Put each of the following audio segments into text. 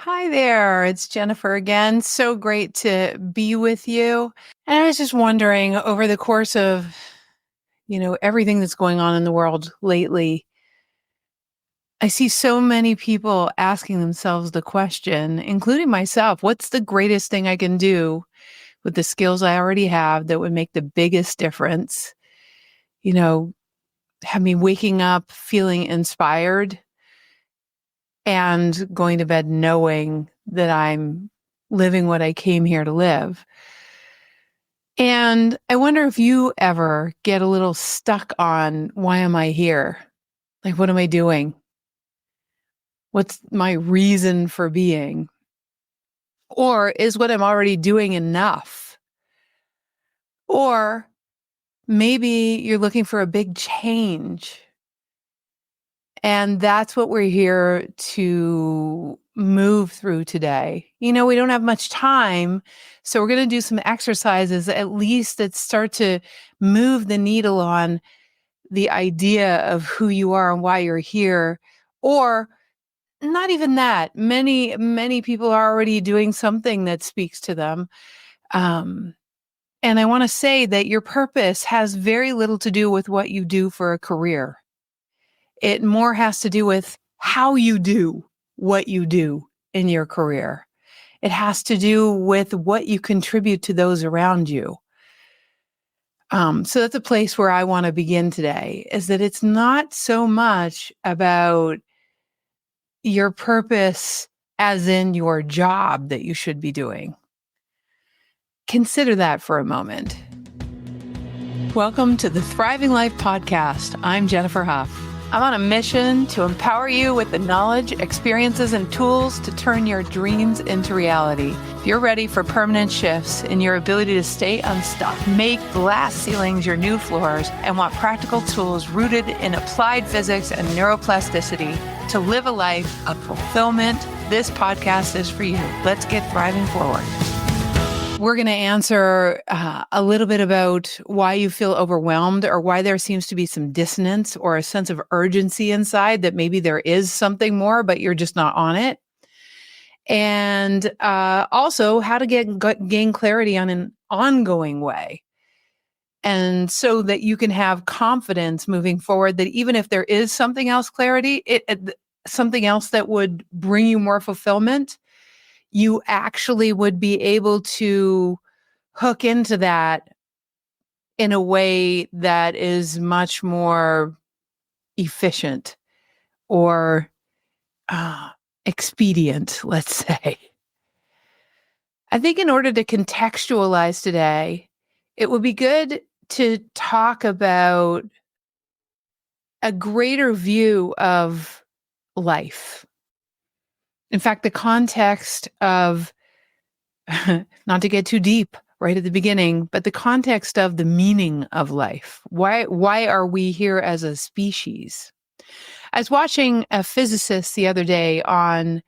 Hi there, it's Jennifer again. So great to be with you. And I was just wondering over the course of, everything that's going on in the world lately, I see so many people asking themselves the question, including myself, what's the greatest thing I can do with the skills I already have that would make the biggest difference? You know, have me waking up feeling inspired and going to bed knowing that I'm living what I came here to live. And I wonder if you ever get a little stuck on why am I here? Like, what am I doing? What's my reason for being? Or is what I'm already doing enough? Or maybe you're looking for a big change. And that's what we're here to move through today. We don't have much time. So we're going to do some exercises, at least that start to move the needle on the idea of who you are and why you're here, or not even that. Many people are already doing something that speaks to them. Um, and I want to say that your purpose has very little to do with what you do for a career. It more has to do with how you do what you do in your career. It has to do with what you contribute to those around you. So that's a place where I want to begin today, is that it's not so much about your purpose as in your job that you should be doing. Consider that for a moment. Welcome to the Thriving Life Podcast. I'm Jennifer Huff. I'm on a mission to empower you with the knowledge, experiences, and tools to turn your dreams into reality. If you're ready for permanent shifts in your ability to stay unstuck, make glass ceilings your new floors, and want practical tools rooted in applied physics and neuroplasticity to live a life of fulfillment, this podcast is for you. Let's get thriving forward. We're going to answer a little bit about why you feel overwhelmed, or why there seems to be some dissonance or a sense of urgency inside that maybe there is something more, but you're just not on it. And also how to gain clarity on an ongoing way. And so that you can have confidence moving forward that even if there is something else something else that would bring you more fulfillment, you actually would be able to hook into that in a way that is much more efficient or expedient, let's say. I think in order to contextualize today, it would be good to talk about a greater view of life. In fact, the context of, not to get too deep right at the beginning, but the context of the meaning of life. Why are we here as a species? I was watching a physicist the other day on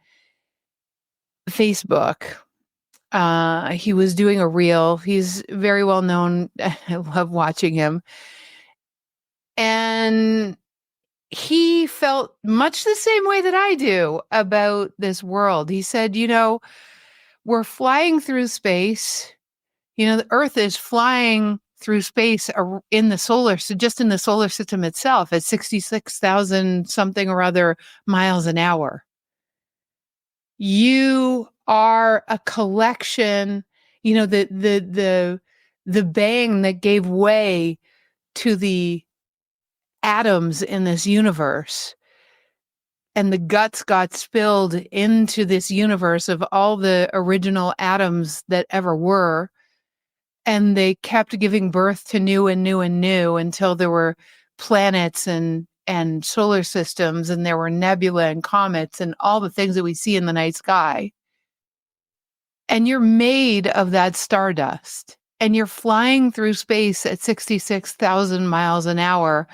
Facebook. He was doing a reel. He's very well known. I love watching him. And he felt much the same way that I do about this world. He said, we're flying through space. The Earth is flying through space just in the solar system itself at 66,000 something or other miles an hour. You are a collection, the bang that gave way to the atoms in this universe, and the guts got spilled into this universe of all the original atoms that ever were. And they kept giving birth to new and new and new until there were planets and solar systems, and there were nebula and comets and all the things that we see in the night sky. And you're made of that stardust, and you're flying through space at 66,000 miles an hour.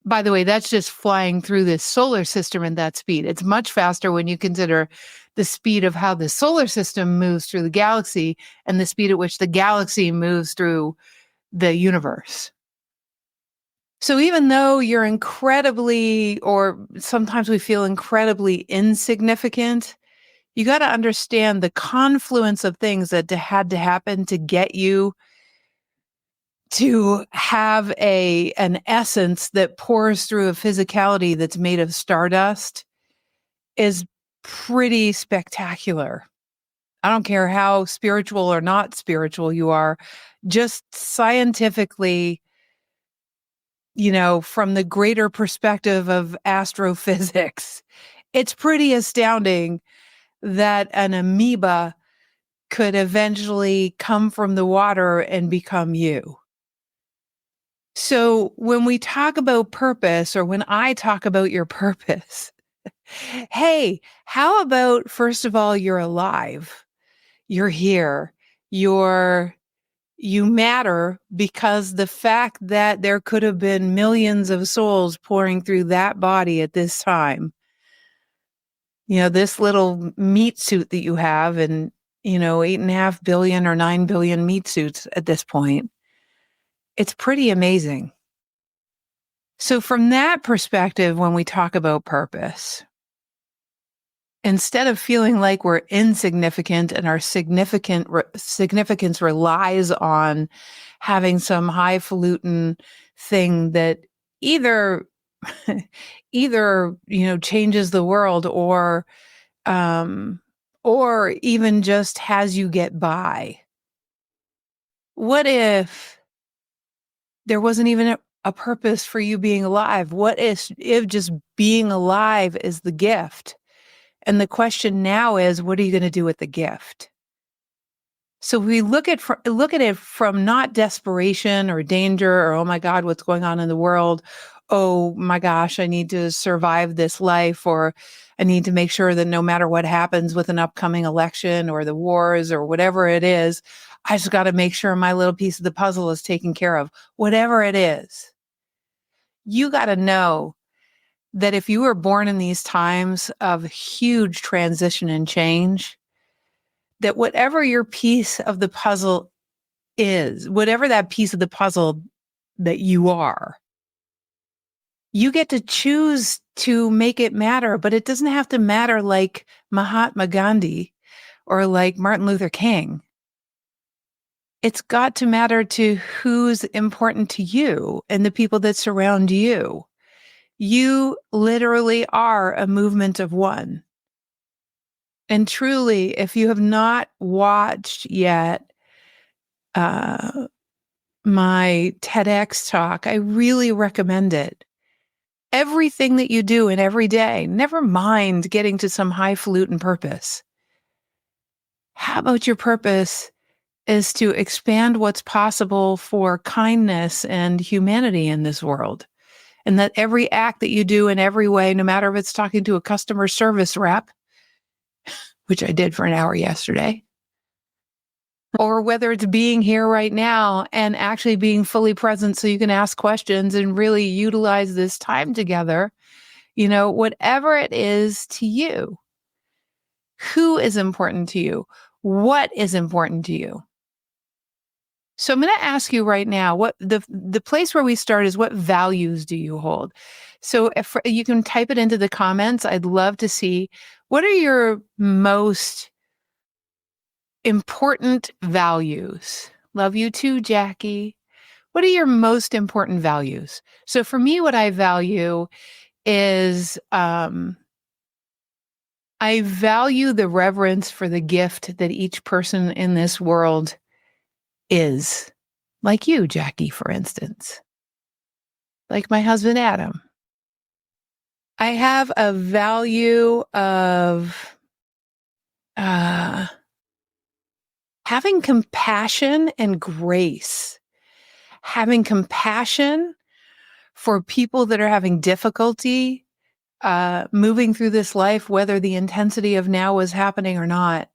By the way, that's just flying through this solar system at that speed. It's much faster when you consider the speed of how the solar system moves through the galaxy and the speed at which the galaxy moves through the universe. So even though you're incredibly, or sometimes we feel incredibly insignificant, You got to understand the confluence of things that had to happen to get you to have an essence that pours through a physicality that's made of stardust is pretty spectacular. I don't care how spiritual or not spiritual you are, just scientifically, from the greater perspective of astrophysics, it's pretty astounding that an amoeba could eventually come from the water and become you. So when we talk about purpose, or when I talk about your purpose, hey, how about, first of all, you're alive, you're here, you matter, because the fact that there could have been millions of souls pouring through that body at this time, this little meat suit that you have, and 8.5 billion or 9 billion meat suits at this point, it's pretty amazing. So from that perspective, when we talk about purpose, instead of feeling like we're insignificant and our significance relies on having some highfalutin thing that either changes the world, or even just has you get by. What if there wasn't even a purpose for you being alive? What if just being alive is the gift? And the question now is, what are you going to do with the gift? So we look at it from not desperation or danger or, oh my God, what's going on in the world? Oh my gosh, I need to survive this life, or I need to make sure that no matter what happens with an upcoming election or the wars or whatever it is, I just got to make sure my little piece of the puzzle is taken care of. Whatever it is, you got to know that if you were born in these times of huge transition and change, that whatever your piece of the puzzle is, whatever that piece of the puzzle that you are, you get to choose to make it matter, but it doesn't have to matter like Mahatma Gandhi or like Martin Luther King. It's got to matter to who's important to you and the people that surround you. You literally are a movement of one. And truly, if you have not watched yet my TEDx talk, I really recommend it. Everything that you do in every day, never mind getting to some highfalutin purpose. How about your purpose is to expand what's possible for kindness and humanity in this world? And that every act that you do in every way, no matter if it's talking to a customer service rep, which I did for an hour yesterday, or whether it's being here right now and actually being fully present so you can ask questions and really utilize this time together, whatever it is to you, who is important to you, what is important to you. So I'm going to ask you right now, what the place where we start is, what values do you hold? So if you can type it into the comments, I'd love to see, what are your most important values? Love you too, Jackie. What are your most important values? So for me, what I value is, I value the reverence for the gift that each person in this world is. Like you, Jackie, for instance. Like my husband, Adam. I have a value of having compassion and grace. Having compassion for people that are having difficulty moving through this life, whether the intensity of now is happening or not.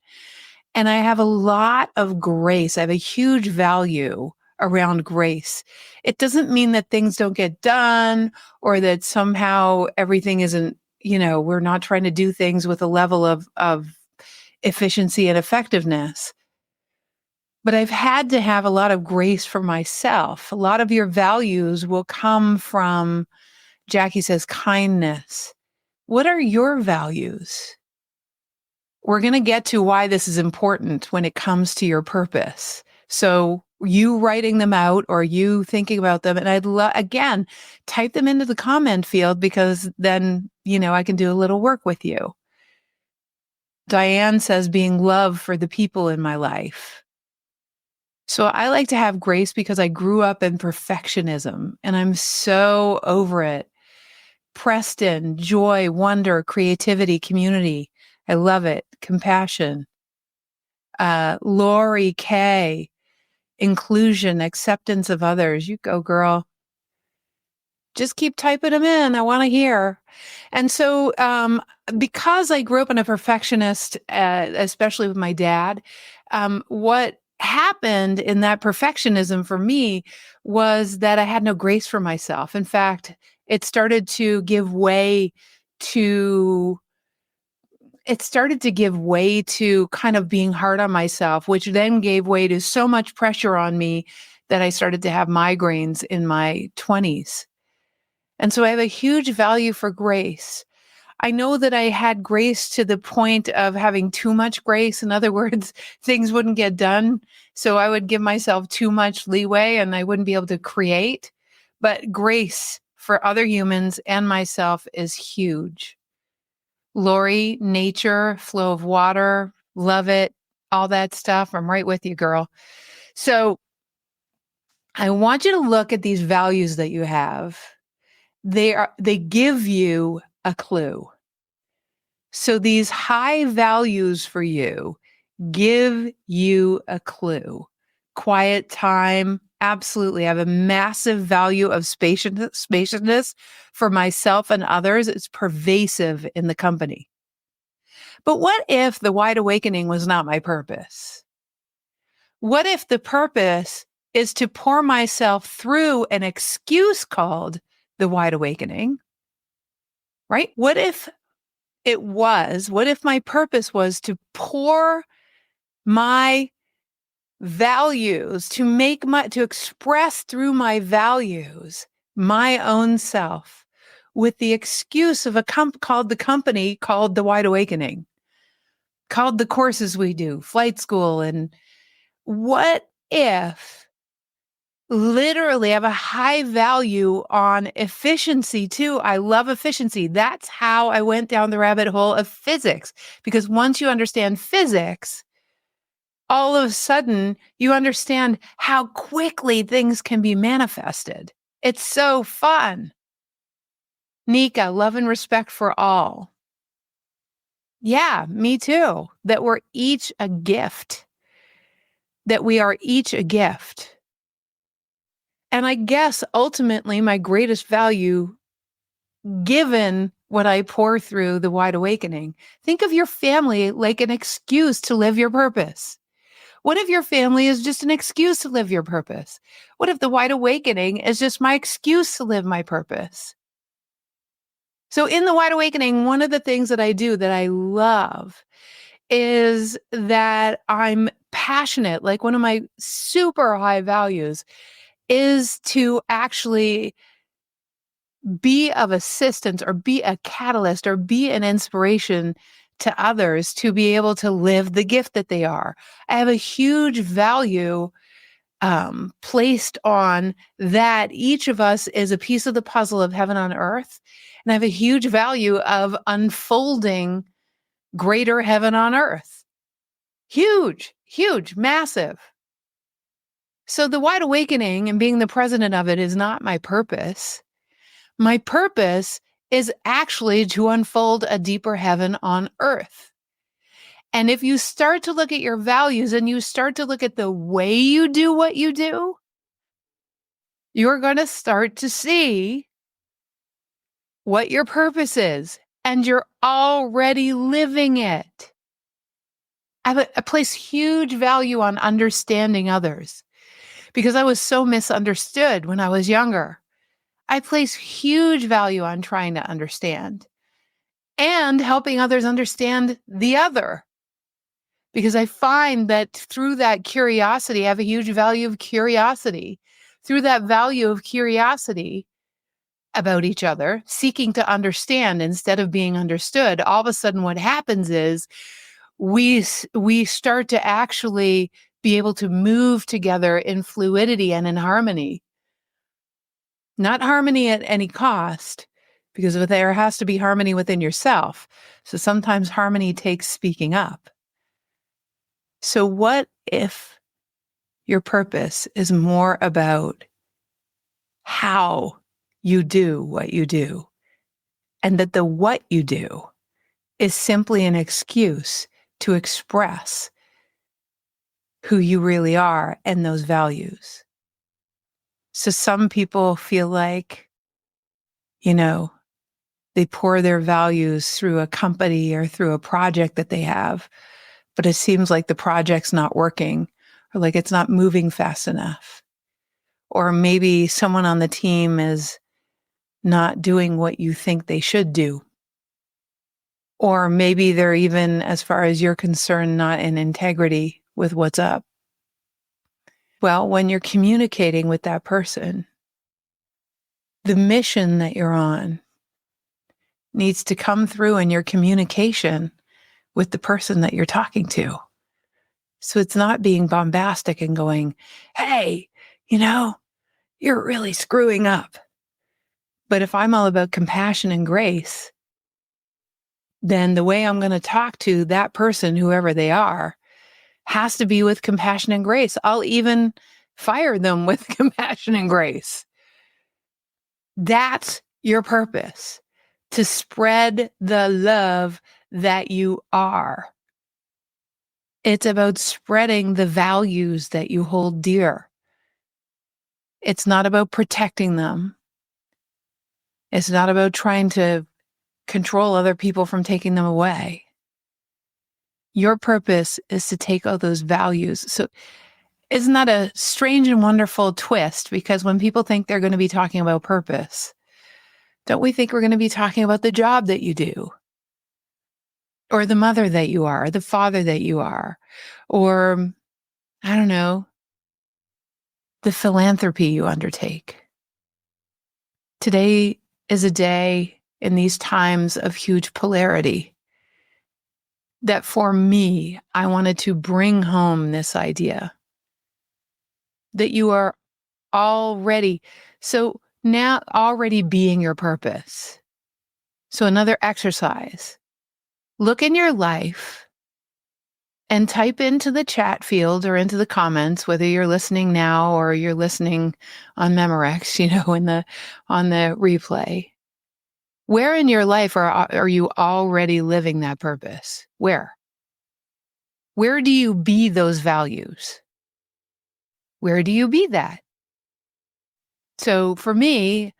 And I have a lot of grace. I have a huge value around grace. It doesn't mean that things don't get done, or that somehow everything isn't, we're not trying to do things with a level of efficiency and effectiveness. But I've had to have a lot of grace for myself. A lot of your values will come from, Jackie says, kindness. What are your values? We're going to get to why this is important when it comes to your purpose. So you writing them out or you thinking about them, and I'd again, type them into the comment field because then, I can do a little work with you. Diane says being love for the people in my life. So I like to have grace because I grew up in perfectionism and I'm so over it. Preston, joy, wonder, creativity, community. I love it. Compassion. Lori K, inclusion, acceptance of others. You go, girl. Just keep typing them in. I want to hear. And so, because I grew up in a perfectionist, especially with my dad, what happened in that perfectionism for me was that I had no grace for myself. In fact, it started to give way to kind of being hard on myself, which then gave way to so much pressure on me that I started to have migraines in my 20s. And so I have a huge value for grace. I know that I had grace to the point of having too much grace. In other words, things wouldn't get done. So I would give myself too much leeway and I wouldn't be able to create. But grace for other humans and myself is huge. Lori, nature, flow of water, love it, all that stuff. I'm right with you, girl. So I want you to look at these values that you have. They give you a clue. So these high values for you give you a clue. Quiet time, absolutely. I have a massive value of spaciousness for myself and others. It's pervasive in the company. But what if the wide awakening was not my purpose? What if the purpose is to pour myself through an excuse called the wide awakening, right? What if my purpose was to pour my values, to express through my values, my own self with the excuse of called the Wide Awakening, called the courses we do, flight school. And what if literally I have a high value on efficiency too? I love efficiency. That's how I went down the rabbit hole of physics, because once you understand physics, all of a sudden you understand how quickly things can be manifested. It's so fun. Nika, love and respect for all. Yeah, me too. That we're each a gift. That we are each a gift. And I guess ultimately my greatest value, given what I pour through the wide awakening, think of your family like an excuse to live your purpose. What if your family is just an excuse to live your purpose? What if the wide awakening is just my excuse to live my purpose? So in the wide awakening, one of the things that I do that I love is that I'm passionate. Like one of my super high values is to actually be of assistance or be a catalyst or be an inspiration to others to be able to live the gift that they are. I have a huge value placed on that each of us is a piece of the puzzle of heaven on earth. And I have a huge value of unfolding greater heaven on earth. Huge, huge, massive. So the wide awakening and being the president of it is not my purpose. My purpose is actually to unfold a deeper heaven on earth. And if you start to look at your values and you start to look at the way you do what you do, you're going to start to see what your purpose is, and you're already living it. I place huge value on understanding others because I was so misunderstood when I was younger. I place huge value on trying to understand and helping others understand the other, because I find that through that curiosity, I have a huge value of curiosity. Through that value of curiosity about each other, seeking to understand instead of being understood, all of a sudden what happens is we start to actually be able to move together in fluidity and in harmony. Not harmony at any cost, because there has to be harmony within yourself. So sometimes harmony takes speaking up. So what if your purpose is more about how you do what you do, and that the what you do is simply an excuse to express who you really are and those values? So some people feel like, you know, they pour their values through a company or through a project that they have, but it seems like the project's not working, or like it's not moving fast enough. Or maybe someone on the team is not doing what you think they should do. Or maybe they're even, as far as you're concerned, not in integrity with what's up. Well, when you're communicating with that person, the mission that you're on needs to come through in your communication with the person that you're talking to. So it's not being bombastic and going, hey, you're really screwing up. But if I'm all about compassion and grace, then the way I'm going to talk to that person, whoever they are, has to be with compassion and grace. I'll even fire them with compassion and grace. That's your purpose, to spread the love that you are. It's about spreading the values that you hold dear. It's not about protecting them. It's not about trying to control other people from taking them away. Your purpose is to take all those values. So isn't that a strange and wonderful twist? Because when people think they're going to be talking about purpose, don't we think we're going to be talking about the job that you do? Or the mother that you are, or the father that you are, or, I don't know, the philanthropy you undertake. Today is a day in these times of huge polarity that for me, I wanted to bring home this idea that you are already, so now already being your purpose. So another exercise, look in your life and type into the chat field or into the comments, whether you're listening now or you're listening on Memorex, on the replay. Where in your life are you already living that purpose? Where? Where do you be those values? Where do you be that? So for me,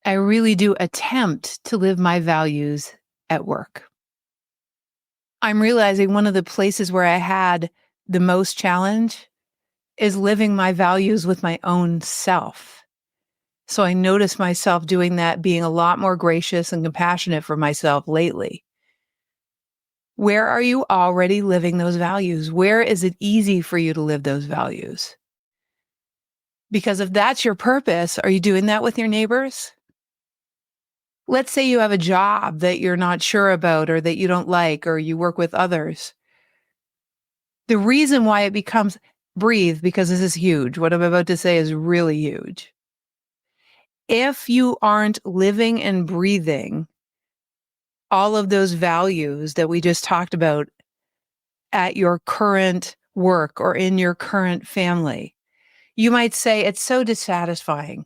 I really do attempt to live my values at work. I'm realizing one of the places where I had the most challenge is living my values with my own self. So I notice myself doing that, being a lot more gracious and compassionate for myself lately. Where are you already living those values? Where is it easy for you to live those values? Because if that's your purpose, are you doing that with your neighbors? Let's say you have a job that you're not sure about or that you don't like, or you work with others. The reason why it becomes, breathe, because this is huge. What I'm about to say is really huge. If you aren't living and breathing all of those values that we just talked about at your current work or in your current family, you might say it's so dissatisfying.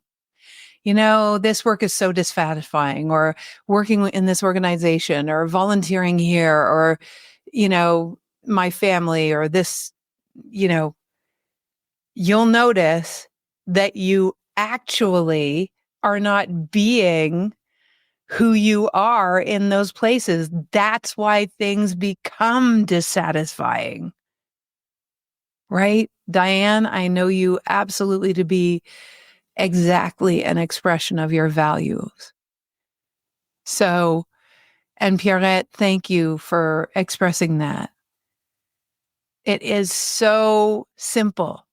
This work is so dissatisfying, or working in this organization, or volunteering here, or, my family, or this, you'll notice that you actually are not being who you are in those places. That's why things become dissatisfying. Right? Diane, I know you absolutely to be exactly an expression of your values. So, and Pierrette, thank you for expressing that. It is so simple.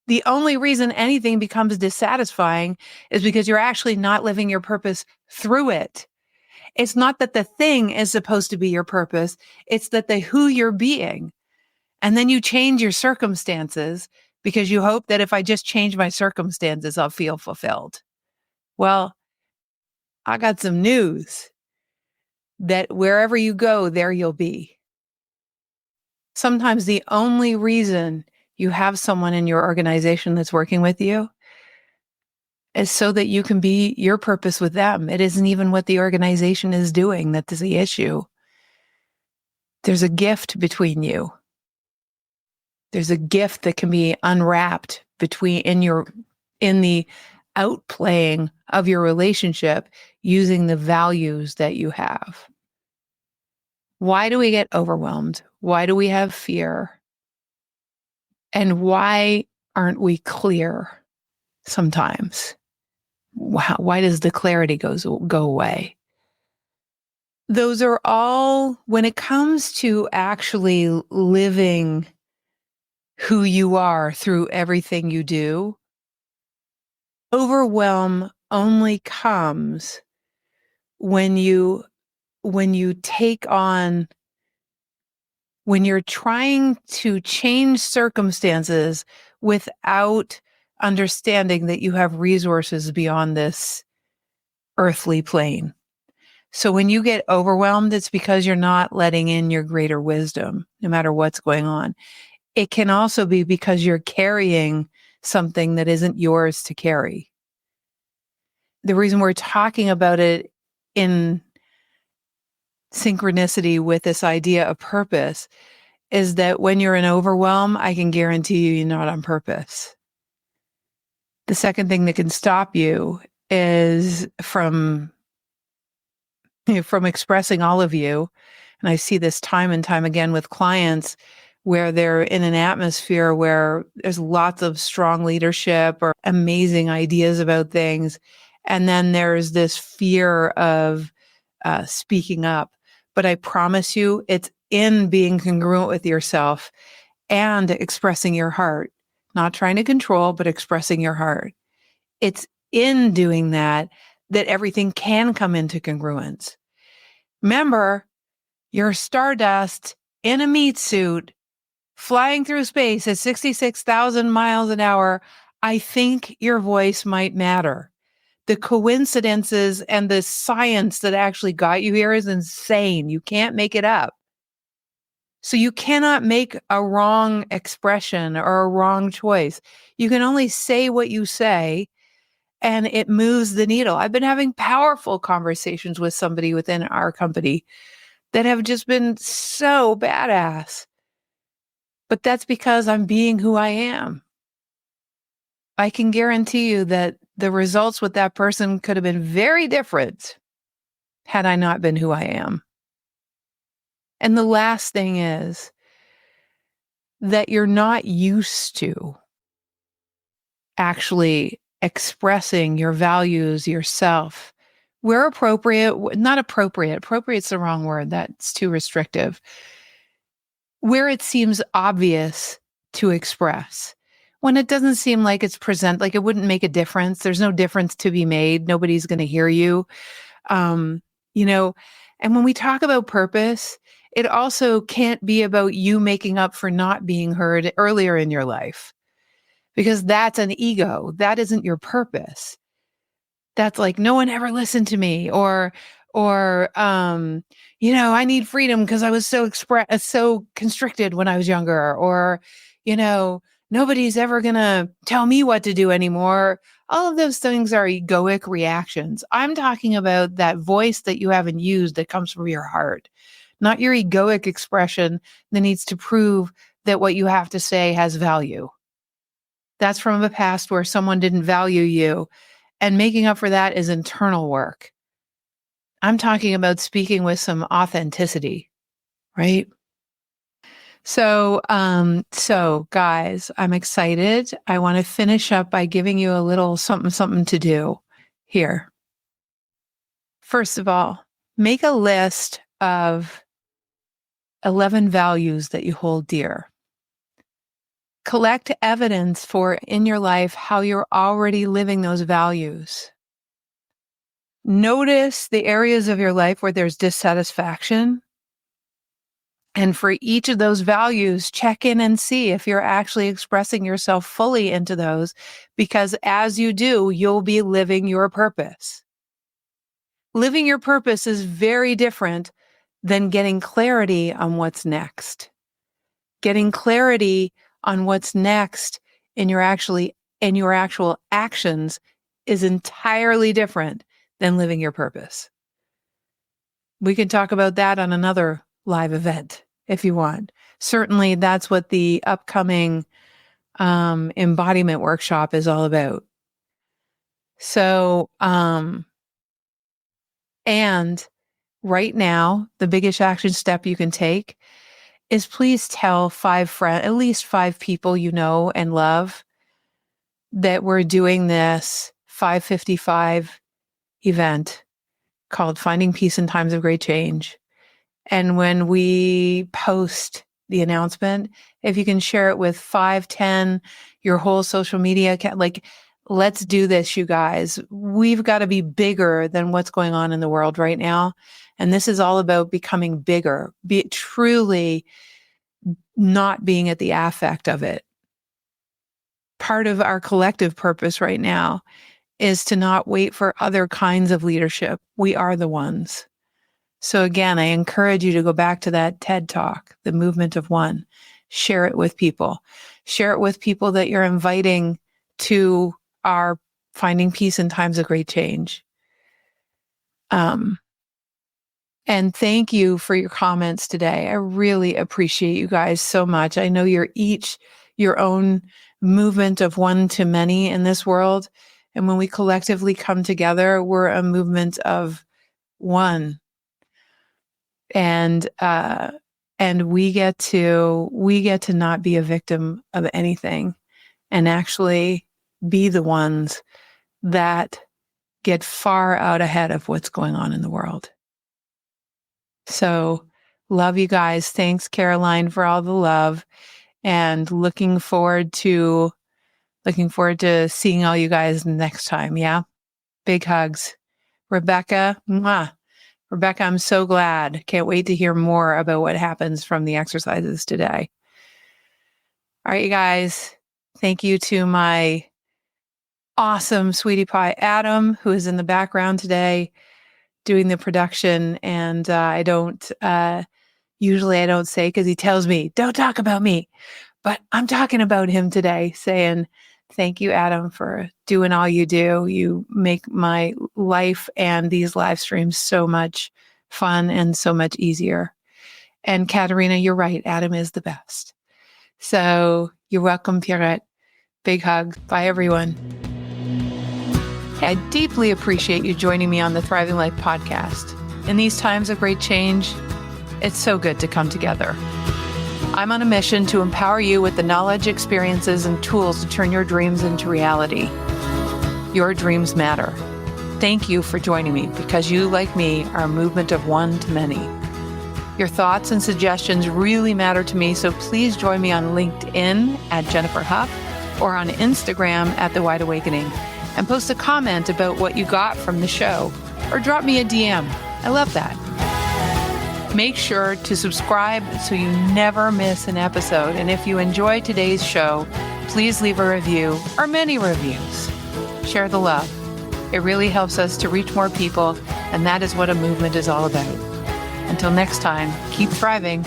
The only reason anything becomes dissatisfying is because you're actually not living your purpose through it. It's not that the thing is supposed to be your purpose. It's that the who you're being. And then you change your circumstances because you hope that if I just change my circumstances, I'll feel fulfilled. Well, I got some news that wherever you go, there you'll be. Sometimes the only reason you have someone in your organization that's working with you is so that you can be your purpose with them. It isn't even what the organization is doing that is the issue. There's a gift between you. There's a gift that can be unwrapped in the outplaying of your relationship using the values that you have. Why do we get overwhelmed? Why do we have fear? And why aren't we clear sometimes? Why does the clarity go away? Those are all, when it comes to actually living who you are through everything you do, overwhelm only comes when you take on, when you're trying to change circumstances without understanding that you have resources beyond this earthly plane. So when you get overwhelmed, it's because you're not letting in your greater wisdom, no matter what's going on. It can also be because you're carrying something that isn't yours to carry. The reason we're talking about it in synchronicity with this idea of purpose is that when you're in overwhelm, I can guarantee you're not on purpose. The second thing that can stop you is from expressing all of you. And I see this time and time again with clients where they're in an atmosphere where there's lots of strong leadership or amazing ideas about things. And then there's this fear of speaking up. But I promise you, it's in being congruent with yourself and expressing your heart, not trying to control, but expressing your heart. It's in doing that everything can come into congruence. Remember, you're stardust in a meat suit flying through space at 66,000 miles an hour. I think your voice might matter. The coincidences and the science that actually got you here is insane. You can't make it up. So you cannot make a wrong expression or a wrong choice. You can only say what you say, and it moves the needle. I've been having powerful conversations with somebody within our company that have just been so badass. But that's because I'm being who I am. I can guarantee you that the results with that person could have been very different had I not been who I am. And the last thing is that you're not used to actually expressing your values yourself. Where appropriate, not appropriate, appropriate's the wrong word. That's too restrictive. Where it seems obvious to express. When it doesn't seem like it's like it wouldn't make a difference. There's no difference to be made. Nobody's going to hear you. You know, and when we talk about purpose, it also can't be about you making up for not being heard earlier in your life, because that's an ego. That isn't your purpose. That's like, no one ever listened to me, or, I need freedom because I was so constricted when I was younger, or, nobody's ever going to tell me what to do anymore. All of those things are egoic reactions. I'm talking about that voice that you haven't used that comes from your heart, not your egoic expression that needs to prove that what you have to say has value. That's from a past where someone didn't value you, and making up for that is internal work. I'm talking about speaking with some authenticity, right? So guys, I'm excited. I want to finish up by giving you a little something to do here. First of all, make a list of 11 values that you hold dear. Collect evidence for in your life how you're already living those values. Notice the areas of your life where there's dissatisfaction. And for each of those values, check in and see if you're actually expressing yourself fully into those, because as you do, you'll be living your purpose. Living your purpose is very different than getting clarity on what's next. Getting clarity on what's next in your actual actions is entirely different than living your purpose. We can talk about that on another live event if you want. Certainly, that's what the upcoming embodiment workshop is all about. So, and right now, the biggest action step you can take is please tell at least 5 people you know and love, that we're doing this 555 event called Finding Peace in Times of Great Change. And when we post the announcement, if you can share it with 5, 10, your whole social media account, like, let's do this, you guys. We've got to be bigger than what's going on in the world right now. And this is all about becoming bigger, be truly not being at the affect of it. Part of our collective purpose right now is to not wait for other kinds of leadership. We are the ones. So again, I encourage you to go back to that TED Talk, The Movement of One. Share it with people. Share it with people that you're inviting to our Finding Peace in Times of Great Change. And thank you for your comments today. I really appreciate you guys so much. I know you're each your own movement of one to many in this world. And when we collectively come together, we're a movement of one. And we get to not be a victim of anything, and actually be the ones that get far out ahead of what's going on in the world. So love you guys. Thanks, Caroline, for all the love, and looking forward to seeing all you guys next time. Yeah. Big hugs. Rebecca, mwah. Rebecca, I'm so glad. Can't wait to hear more about what happens from the exercises today. All right, you guys. Thank you to my awesome sweetie pie, Adam, who is in the background today doing the production. And usually I don't say, because he tells me, don't talk about me. But I'm talking about him today, saying, thank you, Adam, for doing all you do. You make my life and these live streams so much fun and so much easier. And Katerina, you're right. Adam is the best. So you're welcome, Pierrette. Big hug. Bye, everyone. I deeply appreciate you joining me on the Thriving Life podcast. In these times of great change, it's so good to come together. I'm on a mission to empower you with the knowledge, experiences, and tools to turn your dreams into reality. Your dreams matter. Thank you for joining me, because you, like me, are a movement of one to many. Your thoughts and suggestions really matter to me, so please join me on LinkedIn at Jennifer Huff, or on Instagram at The Wide Awakening, and post a comment about what you got from the show, or drop me a DM. I love that. Make sure to subscribe so you never miss an episode. And if you enjoyed today's show, please leave a review, or many reviews. Share the love. It really helps us to reach more people, and that is what a movement is all about. Until next time, keep thriving.